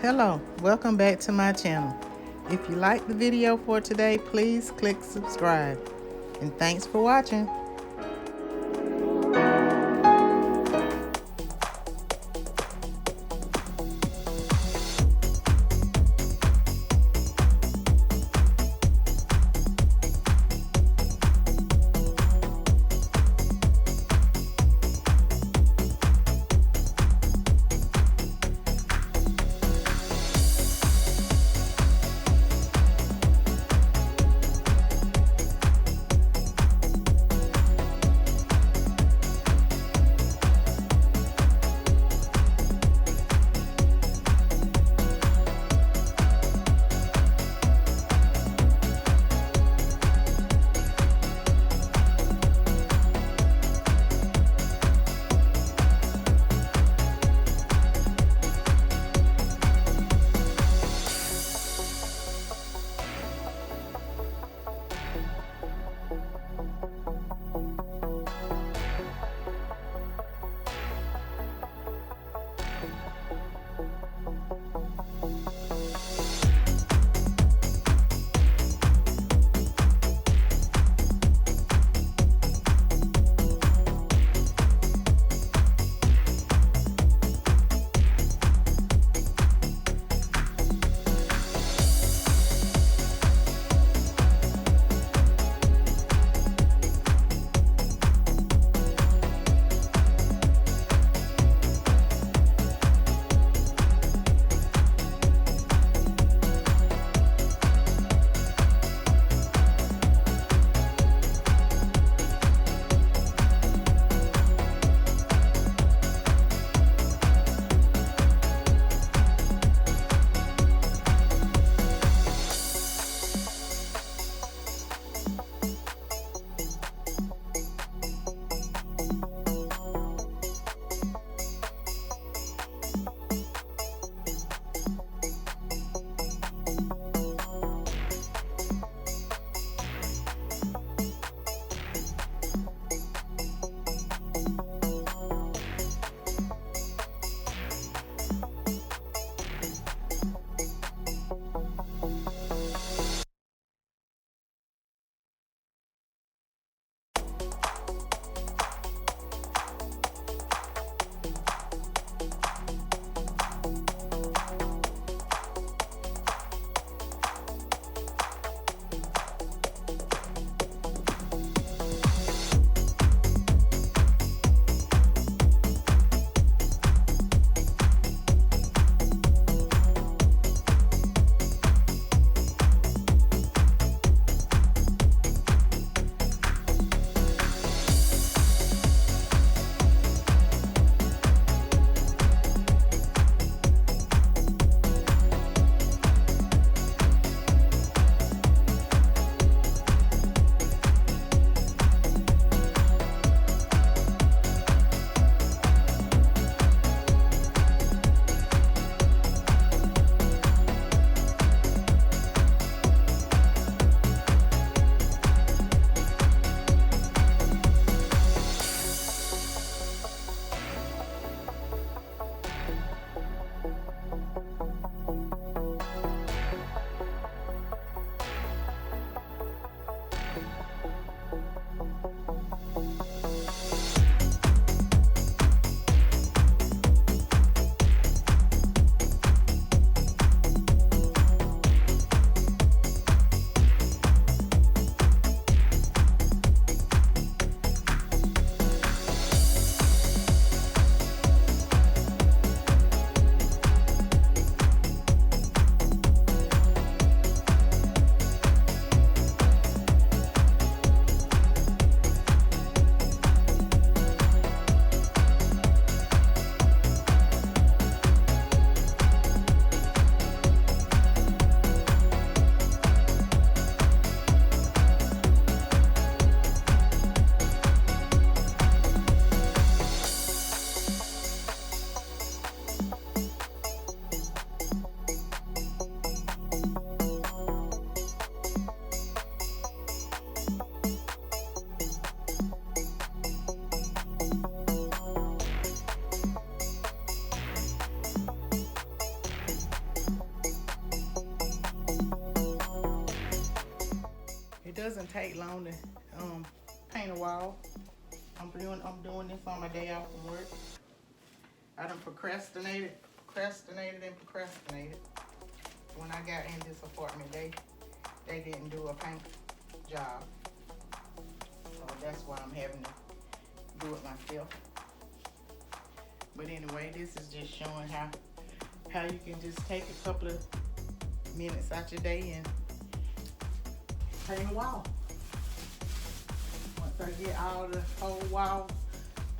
Hello, welcome back to my channel. If you like the video for today, please click subscribe. And thanks for watching. doesn't take long to paint a wall. I'm doing this on my day off from work. I done procrastinated. When I got in this apartment, they didn't do a paint job. So that's why I'm having to do it myself. But anyway, this is just showing how you can just take a couple of minutes out your day and paint a wall. Once I get all the whole wall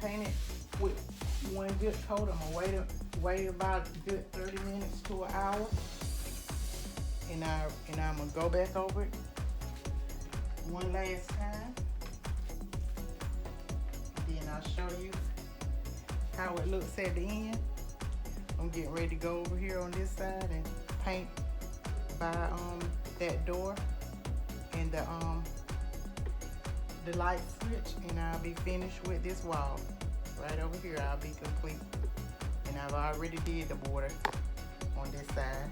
painted with one good coat, I'm gonna wait about a good 30 minutes to an hour, and I'm gonna go back over it one last time. Then I'll show you how it looks at the end. I'm getting ready to go over here on this side and paint by that door and the light switch, and I'll be finished with this wall. Right over here, I'll be complete. And I've already did the border on this side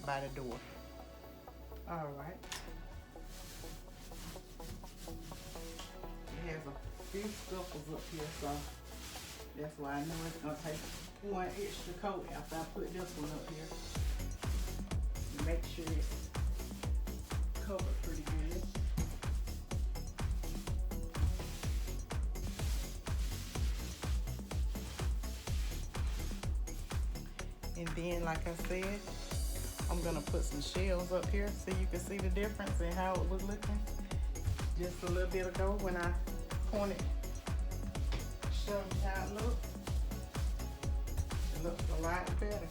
by the door. All right. It has a few scuffles up here, so that's why I know it's gonna take one extra coat after I put this one up here. Make sure it's covered pretty good. And then, like I said, I'm gonna put some shells up here so you can see the difference in how it was looking just a little bit ago when I pointed, showed you how it looked. It looks a lot better.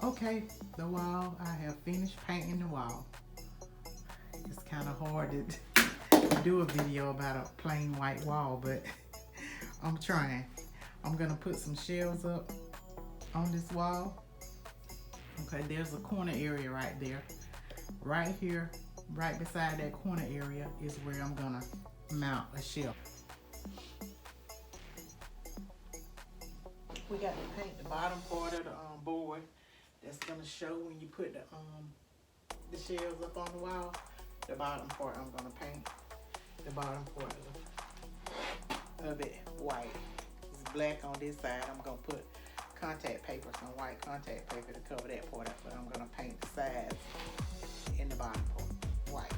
Okay, the wall, I have finished painting the wall. It's kind of hard to do a video about a plain white wall, but I'm trying. I'm gonna put some shells up on this wall. Okay, there's a corner area right there. Right here, right beside that corner area is where I'm gonna mount a shelf. We got to paint the bottom part of the board. That's gonna show when you put the shells up on the wall. The bottom part I'm gonna paint. The bottom part of it white. It's black on this side. I'm gonna put contact paper, some white contact paper to cover that part up, but I'm gonna paint the sides and the bottom part white.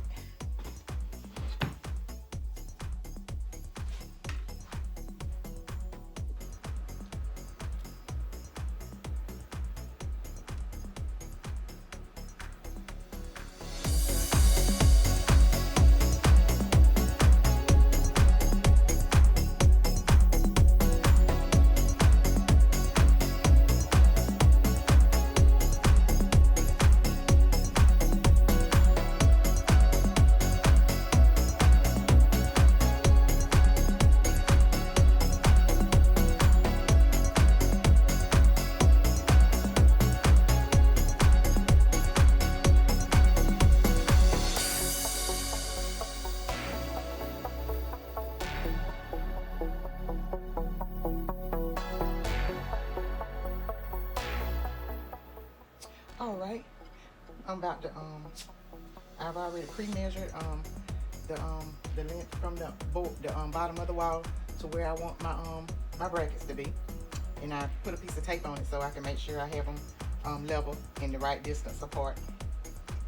All right, I'm about to I've already pre-measured the length from the bottom of the wall to where I want my brackets to be, and I put a piece of tape on it so I can make sure I have them level in the right distance apart,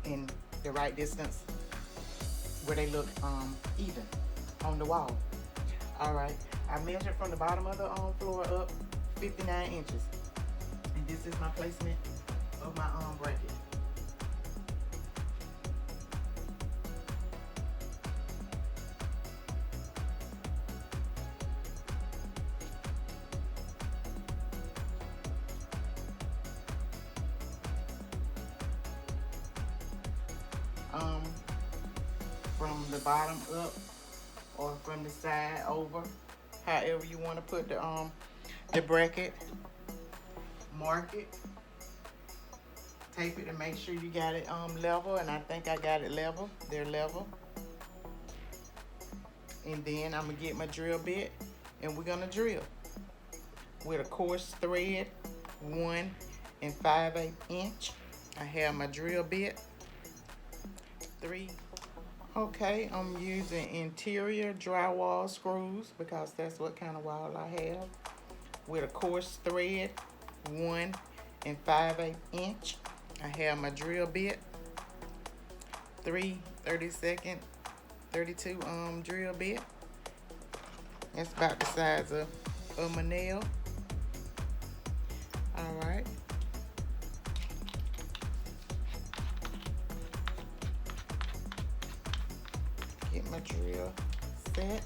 in the right distance where they look even on the wall. All right, I measured from the bottom of the floor up 59 inches, and this is my placement of my bracket. From the bottom up or from the side over, however you want to put the bracket, mark it Tape it and make sure you got it level, and I think I got it level. They're level. And then I'm gonna get my drill bit and we're gonna drill with a coarse thread, 1 5/8 inch. I have my drill bit, 3. Okay, I'm using interior drywall screws because that's what kind of wall I have, with a coarse thread, 1 5/8 inch. I have my drill bit, 3 32nd 32 drill bit. That's about the size of my nail. All right. Get my drill set.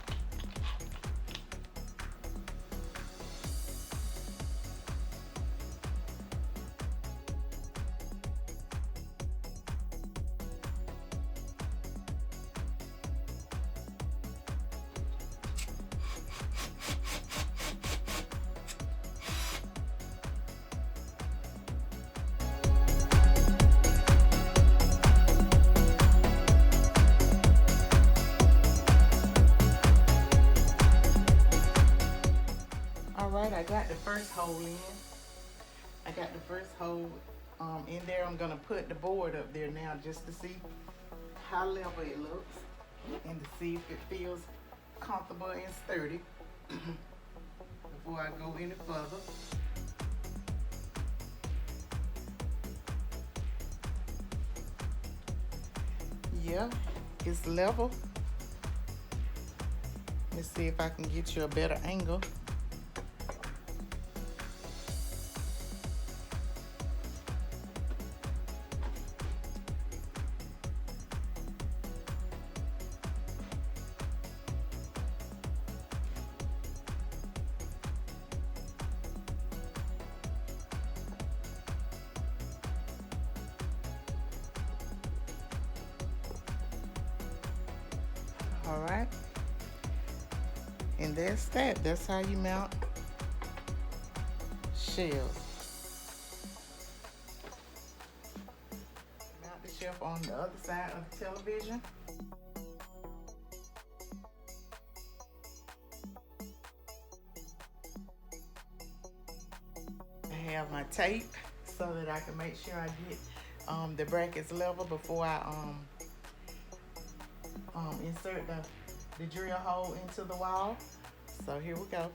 I got the first hole in. I got the first hole in there. I'm gonna put the board up there now just to see how level it looks and to see if it feels comfortable and sturdy before I go any further. Yeah, it's level. Let's see if I can get you a better angle. All right, and that's that. That's how you mount shelves. Mount the shelf on the other side of the television. I have my tape so that I can make sure I get the brackets level before I insert the drill hole into the wall. So here we go.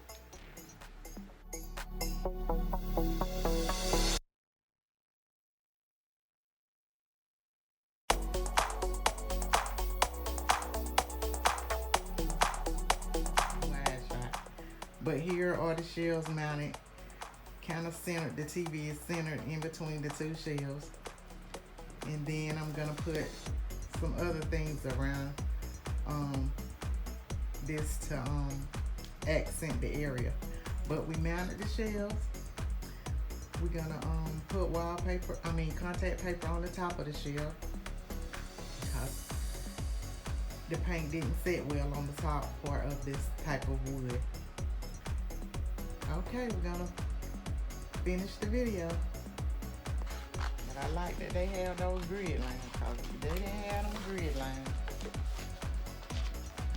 But here are the shelves mounted, kind of centered. The TV is centered in between the two shelves. And then I'm gonna put some other things around this to accent the area. But we mounted the shelves. We're gonna put contact paper on the top of the shelf because the paint didn't set well on the top part of this type of wood. Okay, we're gonna finish the video. But I like that they have those grid lines because if they didn't have them grid lines,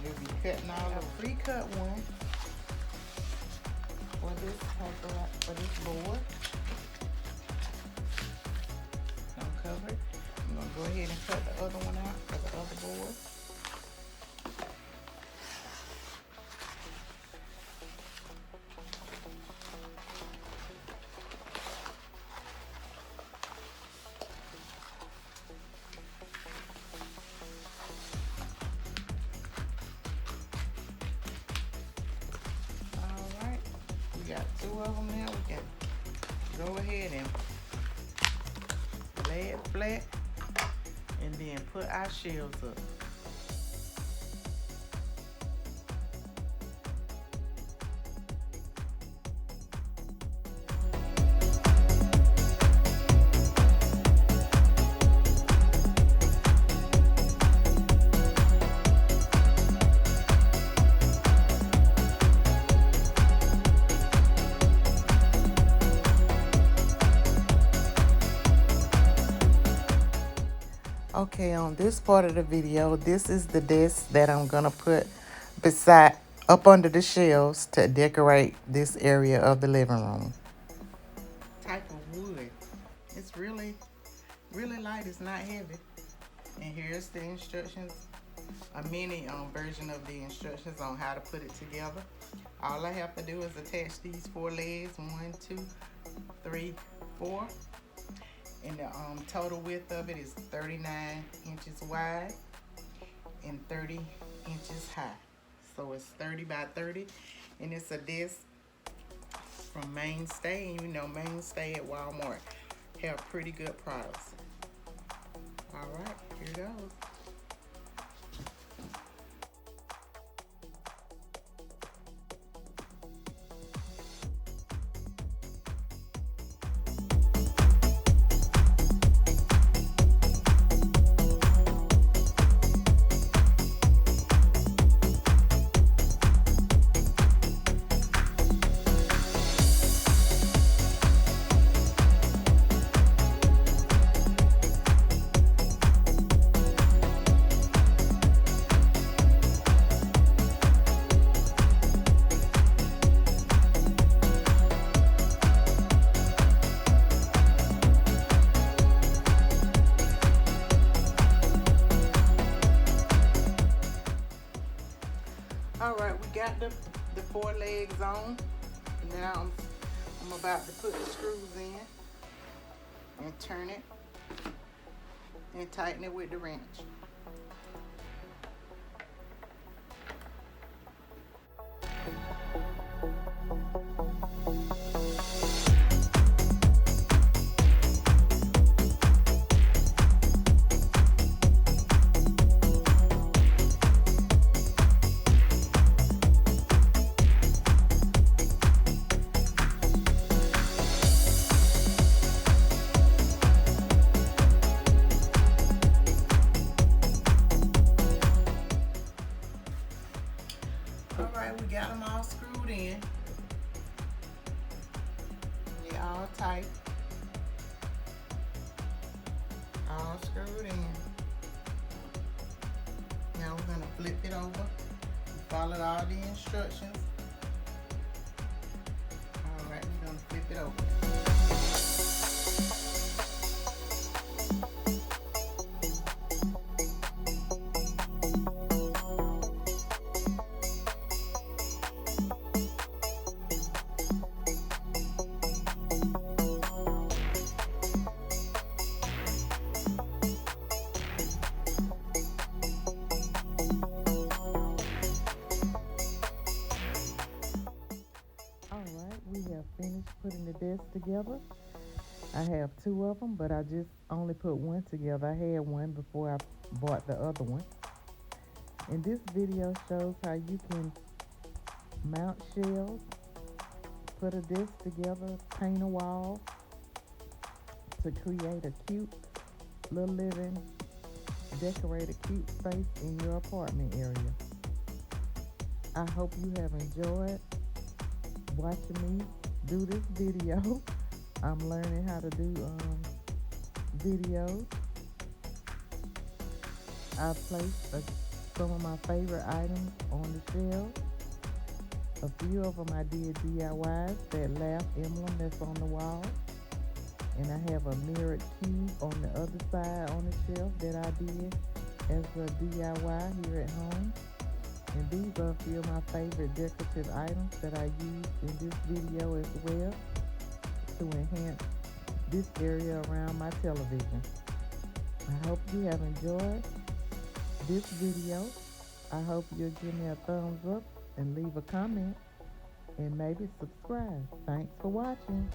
you'll be cutting all the pre-cut one for this paper, for this board. I'm covered. I'm gonna go ahead and cut the other one out for the other board. Got 2 of them now. We can go ahead and lay it flat and then put our shelves up. Okay, on this part of the video, this is the desk that I'm gonna put beside up under the shelves to decorate this area of the living room. Type of wood. It's really light, it's not heavy. And here's the instructions, a mini version of the instructions on how to put it together. All I have to do is attach these 4 legs, 1, 2, 3, 4. And the total width of it is 39 inches wide and 30 inches high. So it's 30 by 30, and it's a disc from Mainstay. And you know Mainstay at Walmart have pretty good products. All right, here it goes. All right, we got the 4 legs on. Now I'm about to put the screws in and turn it and tighten it with the wrench. All right, we got them all screwed in. They're all tight, all screwed in. Now we're gonna flip it over. Follow all the instructions. All right, we're gonna flip it over. We have finished putting the desk together. I have 2 of them, but I just only put one together. I had one before I bought the other one. And this video shows how you can mount shelves, put a desk together, paint a wall to create a cute little living, decorate a cute space in your apartment area. I hope you have enjoyed watching me do this video. I'm learning how to do videos. I placed some of my favorite items on the shelf. A few of them I did DIYs, that laugh emblem that's on the wall. And I have a mirrored cube on the other side on the shelf that I did as a DIY here at home. And these are a few of my favorite decorative items that I used in this video as well to enhance this area around my television. I hope you have enjoyed this video. I hope you'll give me a thumbs up and leave a comment and maybe subscribe. Thanks for watching.